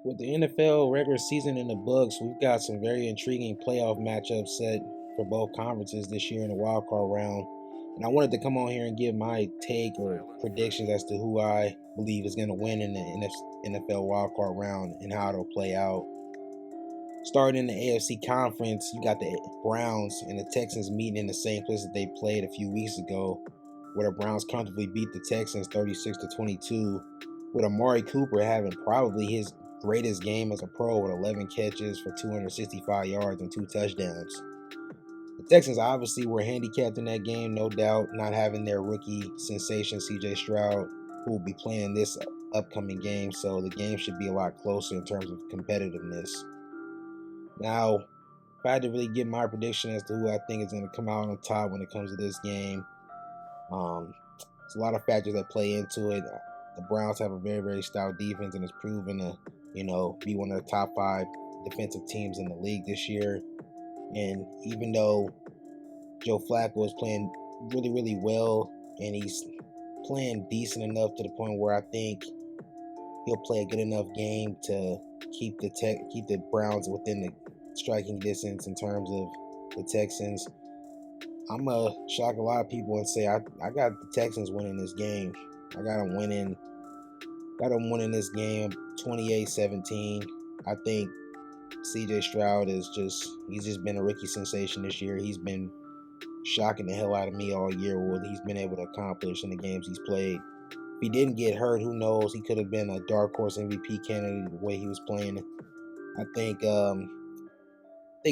With the NFL regular season in the books, we've got some very intriguing playoff matchups set for both conferences this year in the wild card round. And I wanted to come on here and give my take or predictions as to who I believe is going to win in the NFL wild card round and how it'll play out. Starting in the AFC conference, you got the Browns and the Texans meeting in the same place that they played a few weeks ago, where the Browns comfortably beat the Texans 36-22, with Amari Cooper having probably his greatest game as a pro with 11 catches for 265 yards and 2 touchdowns. The Texans obviously were handicapped in that game, no doubt, not having their rookie sensation CJ Stroud, who will be playing this upcoming game, so the game should be a lot closer in terms of competitiveness. Now, if I had to really give my prediction as to who I think is going to come out on top when it comes to this game, there's a lot of factors that play into it. The Browns have a very, very stout defense and it's proven to, be one of the top 5 defensive teams in the league this year. And even though Joe Flacco is playing really, really well and he's playing decent enough to the point where I think he'll play a good enough game to keep the Browns within the striking distance in terms of the Texans. I'm gonna shock a lot of people and say I got the Texans winning this game. I got them winning this game 28-17. I think CJ Stroud he's just been a rookie sensation this year. He's been shocking the hell out of me all year with what he's been able to accomplish in the games he's played. If he didn't get hurt, who knows? He could have been a dark horse MVP candidate the way he was playing. I think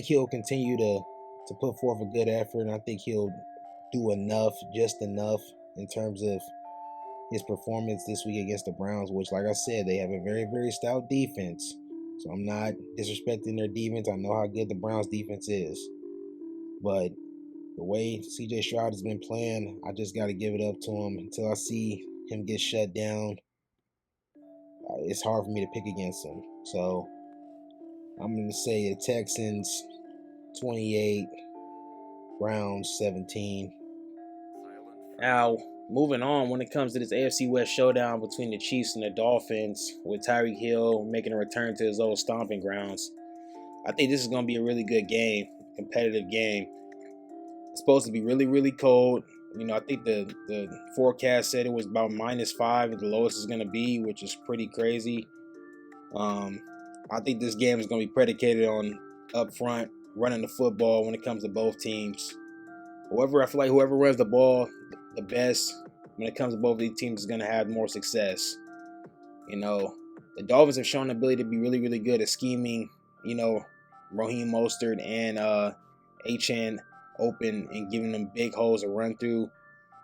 he'll continue to put forth a good effort, and I think he'll do enough, just enough, in terms of his performance this week against the Browns, which, like I said, they have a very, very stout defense. So I'm not disrespecting their defense. I know how good the Browns defense is. But the way CJ Stroud has been playing, I just got to give it up to him. Until I see him get shut down, it's hard for me to pick against him. So I'm going to say the Texans 28, Browns 17. Now, moving on, when it comes to this AFC West showdown between the Chiefs and the Dolphins, with Tyreek Hill making a return to his old stomping grounds, I think this is going to be a really good game, competitive game. It's supposed to be really, really cold. I think the forecast said it was about -5 at the lowest it's going to be, which is pretty crazy. I think this game is going to be predicated on up front running the football when it comes to both teams. I feel like whoever runs the ball the best when it comes to both of these teams is going to have more success. The Dolphins have shown the ability to be really, really good at scheming, Raheem Mostert and Achane open and giving them big holes to run through.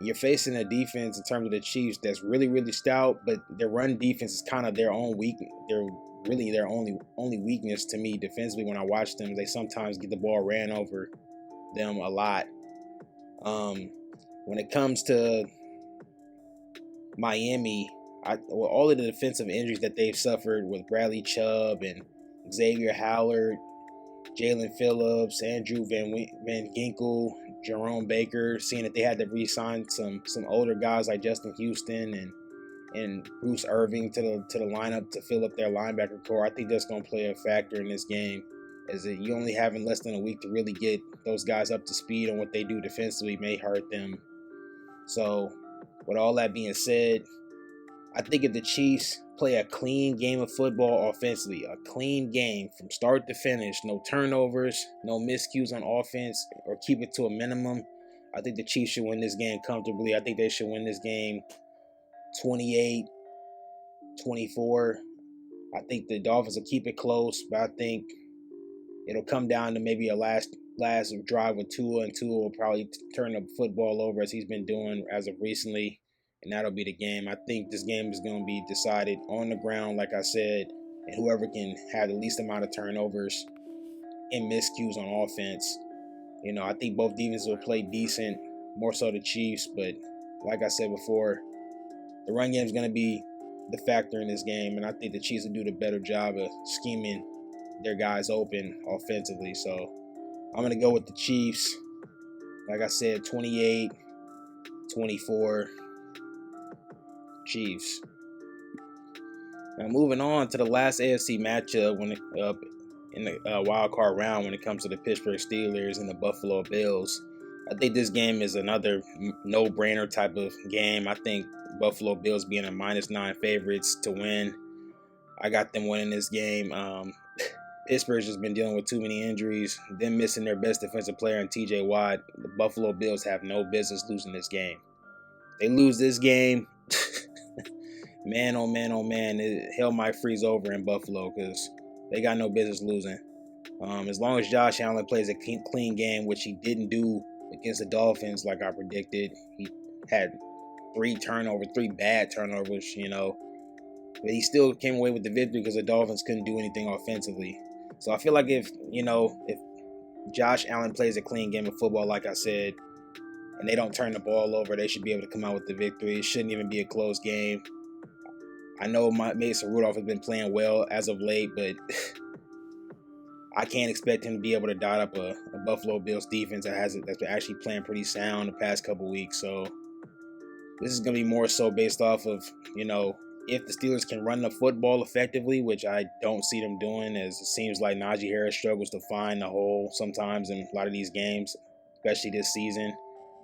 You're facing a defense in terms of the Chiefs that's really, really stout, but their run defense is kind of their own weak. They're really their only weakness to me defensively when I watch them. They sometimes get the ball ran over them a lot. When it comes to Miami, all of the defensive injuries that they've suffered with Bradley Chubb and Xavier Howard, Jalen Phillips, Andrew Van Ginkel, Jerome Baker, seeing that they had to re-sign some older guys like Justin Houston and Bruce Irving to the lineup to fill up their linebacker core, I think that's going to play a factor in this game. As you only having less than a week to really get those guys up to speed on what they do defensively may hurt them. So, with all that being said, I think if the Chiefs play a clean game of football offensively, a clean game from start to finish, no turnovers, no miscues on offense, or keep it to a minimum, I think the Chiefs should win this game comfortably. I think they should win this game 28-24. I think the Dolphins will keep it close, but I think it'll come down to maybe a last drive with Tua, and Tua will probably turn the football over as he's been doing as of recently, and that'll be the game. I think this game is going to be decided on the ground, like I said, and whoever can have the least amount of turnovers and miscues on offense. I think both defenses will play decent, more so the Chiefs, but like I said before, the run game is going to be the factor in this game, and I think the Chiefs will do the better job of scheming their guys open offensively. So I'm going to go with the Chiefs. Like I said, 28-24 Chiefs. Now moving on to the last AFC matchup in the wild card round when it comes to the Pittsburgh Steelers and the Buffalo Bills. I think this game is another no-brainer type of game. I think Buffalo Bills being a -9 favorites to win. I got them winning this game. Pittsburgh's just been dealing with too many injuries. Them missing their best defensive player in TJ Watt. The Buffalo Bills have no business losing this game. They lose this game, man, oh man, oh man, hell might freeze over in Buffalo because they got no business losing. As long as Josh Allen plays a clean game, which he didn't do against the Dolphins like I predicted. He had three bad turnovers, but he still came away with the victory because the Dolphins couldn't do anything offensively. So I feel like if Josh Allen plays a clean game of football, like I said, and they don't turn the ball over, they should be able to come out with the victory. It shouldn't even be a close game. I know Mason Rudolph has been playing well as of late, but I can't expect him to be able to dot up a Buffalo Bills defense that's been actually playing pretty sound the past couple weeks. So this is going to be more so based off of, if the Steelers can run the football effectively, which I don't see them doing, as it seems like Najee Harris struggles to find the hole sometimes in a lot of these games, especially this season.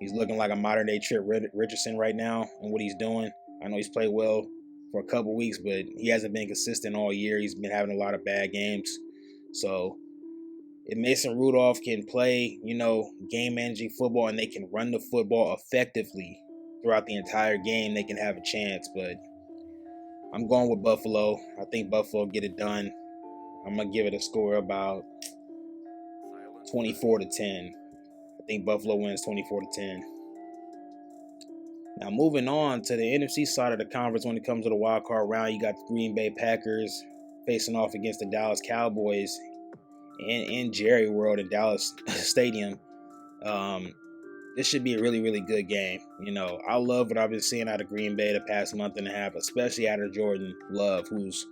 He's looking like a modern-day Trent Richardson right now in what he's doing. I know he's played well for a couple weeks, but he hasn't been consistent all year. He's been having a lot of bad games. So if Mason Rudolph can play, game-managing football and they can run the football effectively throughout the entire game, they can have a chance. But I'm going with Buffalo. I think Buffalo get it done. I'm going to give it a score about 24-10. I think Buffalo wins 24-10. Now moving on to the NFC side of the conference when it comes to the wild card round, you got the Green Bay Packers facing off against the Dallas Cowboys in Jerry World at Dallas Stadium. This should be a really, really good game. I love what I've been seeing out of Green Bay the past month and a half, especially out of Jordan Love, who's,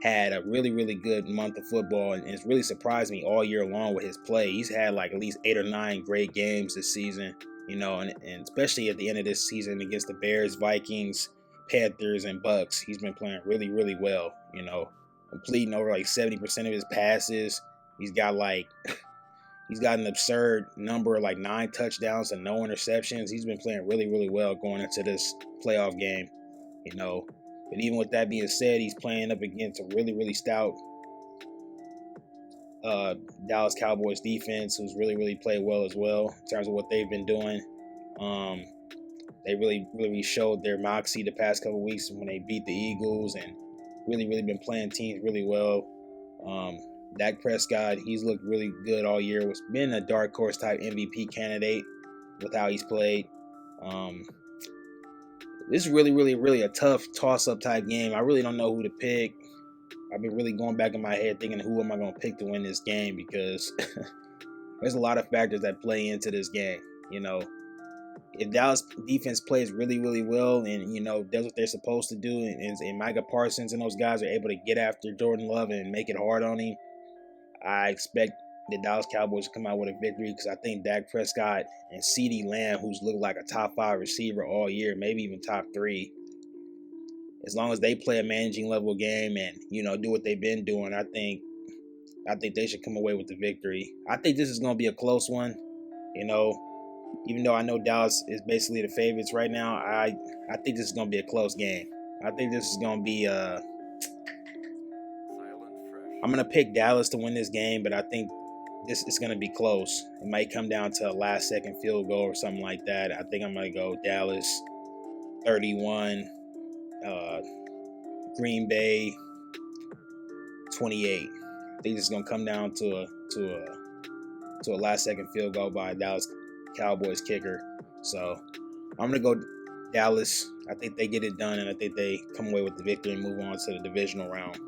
had a really, really good month of football and it's really surprised me all year long with his play. He's had like at least 8 or 9 great games this season, and especially at the end of this season against the Bears, Vikings, Panthers, and Bucks. He's been playing really, really well, completing over like 70% of his passes. He's got an absurd number of like 9 touchdowns and no interceptions. He's been playing really, really well going into this playoff game, But even with that being said, he's playing up against a really, really stout Dallas Cowboys defense, who's really, really played well as well in terms of what they've been doing. They really, really showed their moxie the past couple weeks when they beat the Eagles and really, really been playing teams really well. Dak Prescott, he's looked really good all year. Was been a dark horse type MVP candidate with how he's played. This is really, really, really a tough toss-up type game. I really don't know who to pick. I've been really going back in my head thinking, who am I going to pick to win this game? Because there's a lot of factors that play into this game. If Dallas defense plays really, really well and, does what they're supposed to do, and Micah Parsons and those guys are able to get after Jordan Love and make it hard on him, I expect the Dallas Cowboys to come out with a victory because I think Dak Prescott and CeeDee Lamb, who's looked like a top 5 receiver all year, maybe even top 3, as long as they play a managing level game and, do what they've been doing, I think they should come away with the victory. I think this is going to be a close one, even though I know Dallas is basically the favorites right now. I think this is going to be a close game. I think this is going to be I'm going to pick Dallas to win this game, but I think this is going to be close. It might come down to a last-second field goal or something like that. I think I'm going to go Dallas 31, Green Bay 28. I think this is going to come down to a last-second field goal by a Dallas Cowboys kicker. So I'm going to go Dallas. I think they get it done, and I think they come away with the victory and move on to the divisional round.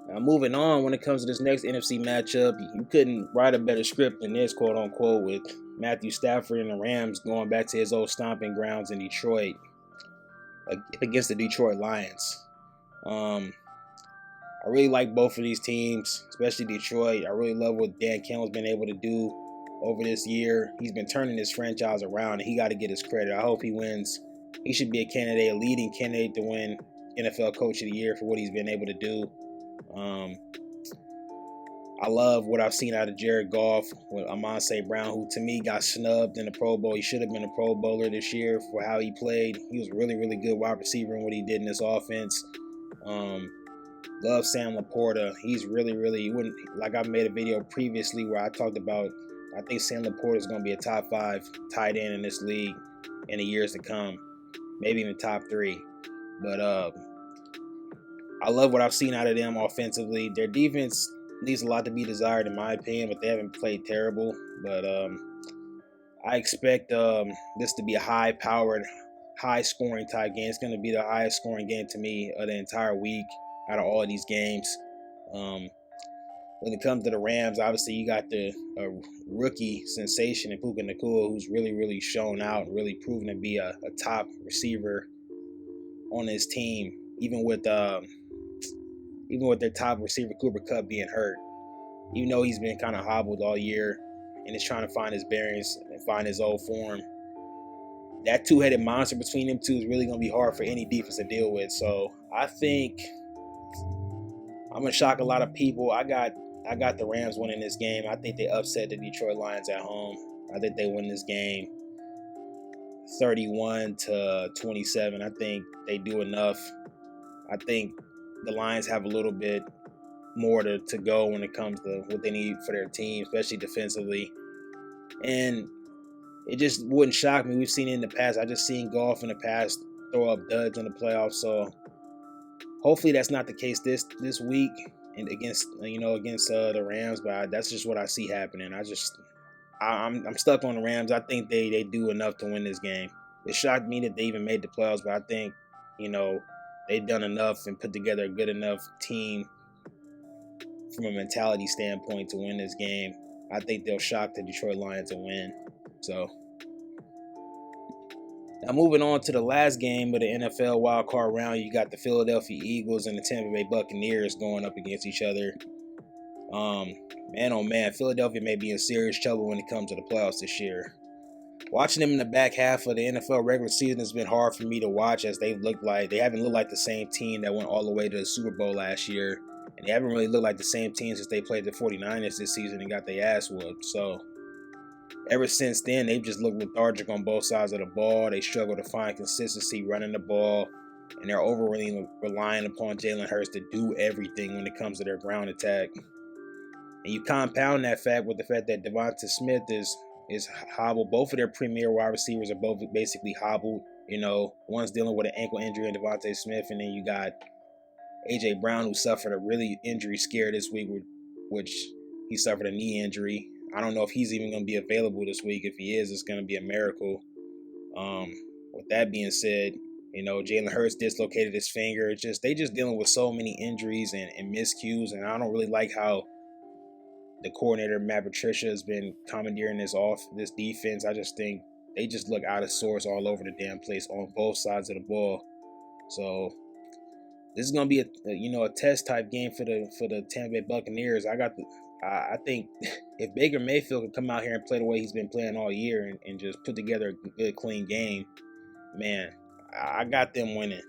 Now, moving on, when it comes to this next NFC matchup, you couldn't write a better script than this, quote-unquote, with Matthew Stafford and the Rams going back to his old stomping grounds in Detroit against the Detroit Lions. I really like both of these teams, especially Detroit. I really love what Dan Campbell's been able to do over this year. He's been turning this franchise around, and he got to get his credit. I hope he wins He should be a candidate, a leading candidate to win NFL Coach of the Year for what he's been able to do. I love what I've seen out of Jared Goff with Amon-Ra Brown, who to me got snubbed in the Pro Bowl. He should have been a Pro Bowler this year for how he played. He was really, really good wide receiver in what he did in this offense. Love Sam Laporta. He's really, really, like I made a video previously where I talked about, I think Sam Laporta is going to be a top 5 tight end in this league in the years to come, maybe even top 3. But I love what I've seen out of them offensively. Their defense leaves a lot to be desired, in my opinion, but they haven't played terrible. But I expect this to be a high-powered, high-scoring type game. It's going to be the highest-scoring game to me of the entire week out of all of these games. When it comes to the Rams, obviously you got the rookie sensation in Puka Nacua, who's really, really shown out and really proven to be a top receiver on his team, even with their top receiver Cooper Kupp being hurt. Even though he's been kind of hobbled all year and is trying to find his bearings and find his old form, that two-headed monster between them two is really going to be hard for any defense to deal with. So I think I'm going to shock a lot of people. I got the Rams winning this game. I think they upset the Detroit Lions at home. I think they win this game 31-27. I think they do enough. I think the Lions have a little bit more to go when it comes to what they need for their team, especially defensively. And it just wouldn't shock me. We've seen it in the past. I just seen Goff in the past throw up duds in the playoffs. So hopefully that's not the case this week and against the Rams. But that's just what I see happening. I'm stuck on the Rams. I think they do enough to win this game. It shocked me that they even made the playoffs, but I think they've done enough and put together a good enough team from a mentality standpoint to win this game. I think they'll shock the Detroit Lions and win. So now moving on to the last game of the NFL wildcard round, you got the Philadelphia Eagles and the Tampa Bay Buccaneers going up against each other. Man, oh man, Philadelphia may be in serious trouble when it comes to the playoffs this year. Watching them in the back half of the NFL regular season has been hard for me to watch, as they haven't looked like the same team that went all the way to the Super Bowl last year. And they haven't really looked like the same team since they played the 49ers this season and got their ass whooped. So ever since then, they've just looked lethargic on both sides of the ball. They struggle to find consistency running the ball, and they're overly relying upon Jalen Hurts to do everything when it comes to their ground attack. And you compound that fact with the fact that Devonta Smith is hobbled. Both of their premier wide receivers are both basically hobbled. One's dealing with an ankle injury in Devonta Smith, and then you got A.J. Brown, who suffered a really injury scare this week, which he suffered a knee injury. I don't know if he's even going to be available this week. If he is, it's going to be a miracle. With that being said, Jalen Hurts dislocated his finger. They just dealing with so many injuries and miscues, and I don't really like how the coordinator, Matt Patricia, has been commandeering this defense. I just think they just look out of sorts all over the damn place on both sides of the ball. So this is gonna be a test type game for the Tampa Bay Buccaneers. I think if Baker Mayfield can come out here and play the way he's been playing all year and just put together a good, clean game, man, I got them winning.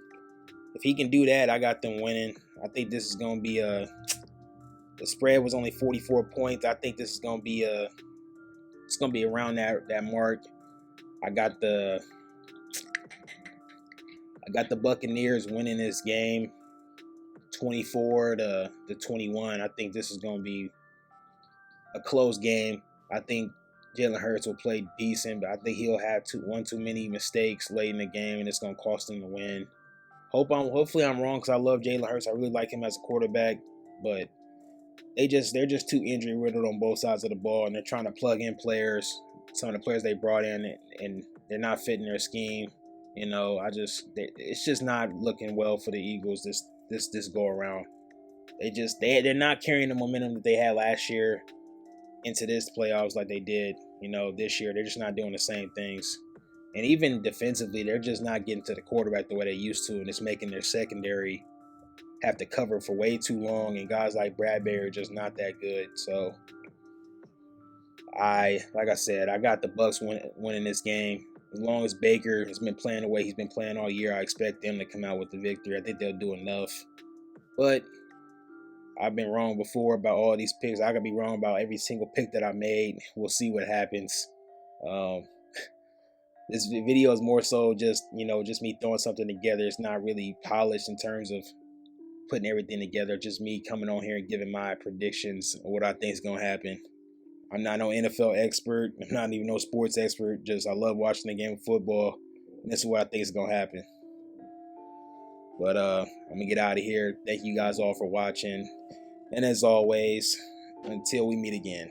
If he can do that, I got them winning. I think this is gonna be the spread was only 44 points. I think this is gonna be around that mark. I got the Buccaneers winning this game 24-21. I think this is going to be a close game. I think Jalen Hurts will play decent, but I think he'll have one too many mistakes late in the game, and it's going to cost him the win. Hopefully I'm wrong, because I love Jalen Hurts. I really like him as a quarterback, but they're just too injury riddled on both sides of the ball, and they're trying to plug in players. Some of the players they brought in, and they're not fitting their scheme. It's just not looking well for the Eagles this go around. They're not carrying the momentum that they had last year into this playoffs like they did, this year. They're just not doing the same things. And even defensively, they're just not getting to the quarterback the way they used to, and it's making their secondary have to cover for way too long, and guys like Bradbury are just not that good. So like I said, I got the Bucs winning this game. As long as Baker has been playing the way he's been playing all year, I expect them to come out with the victory. I think they'll do enough. But I've been wrong before about all these picks. I could be wrong about every single pick that I made. We'll see what happens. Um, this video is more so just just me throwing something together. It's not really polished in terms of putting everything together. Just me coming on here and giving my predictions of what I think is gonna happen. I'm not no NFL expert. I'm not even no sports expert. Just I love watching the game of football. And this is what I think is gonna happen. But I'm gonna get out of here. Thank you guys all for watching. And as always, until we meet again.